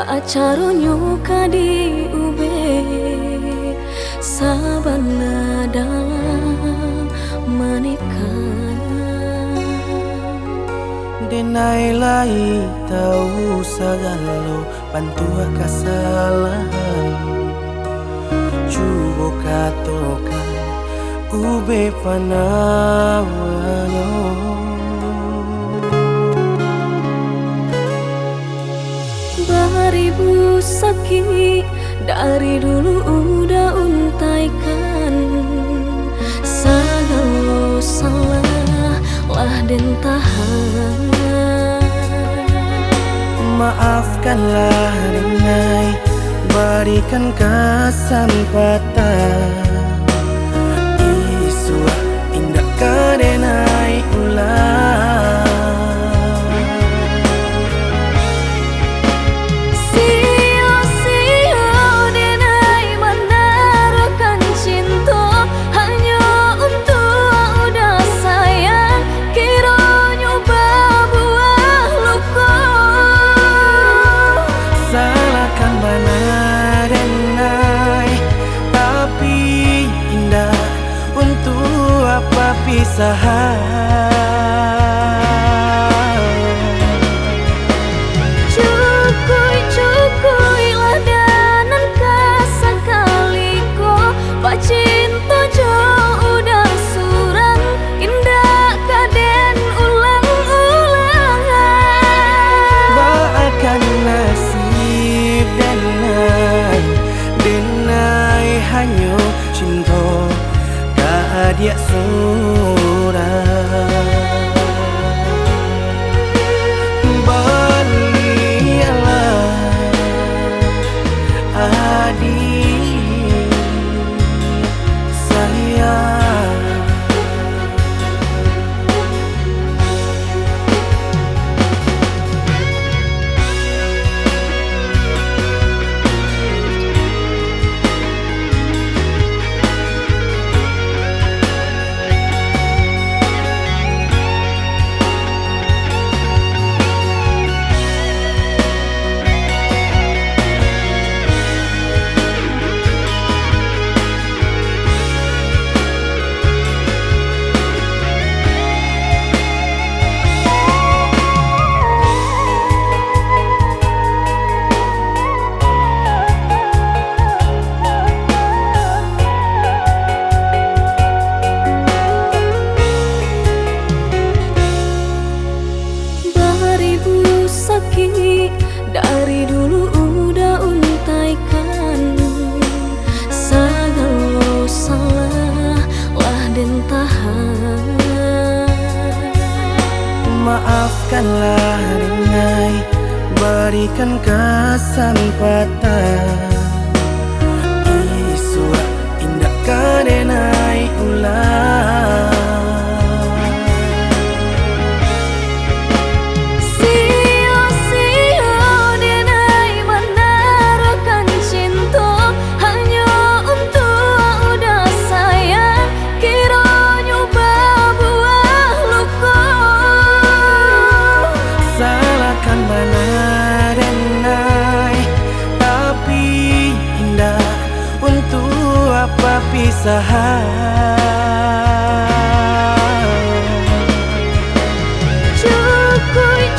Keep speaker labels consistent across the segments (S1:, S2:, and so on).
S1: acarunyo kadi ube sabana dalam menikah.
S2: Denai lai tahu sagalo bantua kesalahan. Cuba katokan ube panawanyo.
S1: Baribu sakit dari dulu udah untaikan. Segala salah lah dan tahan.
S2: Maafkanlah Denai, berikan kesempatan. Isua indah ke Denai ulang.
S1: Cukui lah danan kasakali ko pacinto jo udah surang indah kaden ulang-ulangan.
S2: Baakan nasib Denai hanyo cinta dia surang.
S1: Dari dulu udah untaikan. Segala salah lah dan tahan.
S2: Maafkanlah Denai, berikan kesempatan. Isua indah ke Denai ulang.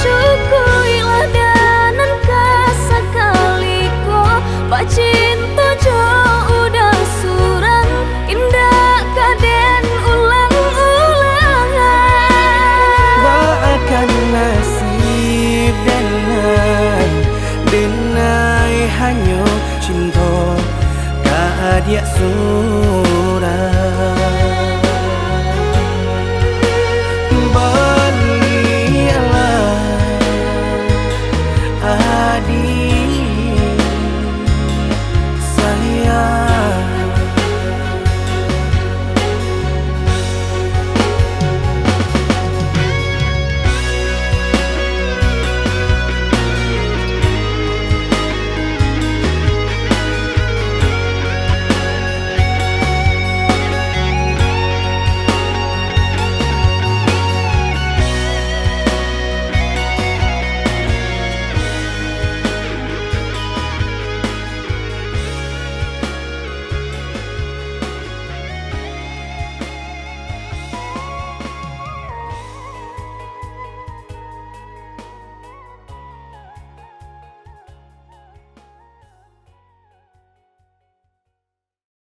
S1: Cukui lah danan kasakali ko pacinto jo udah surang indah kaden ulang-ulangan.
S2: Baakan nasib Denai hanyo cinta dia surang. Balialah adik.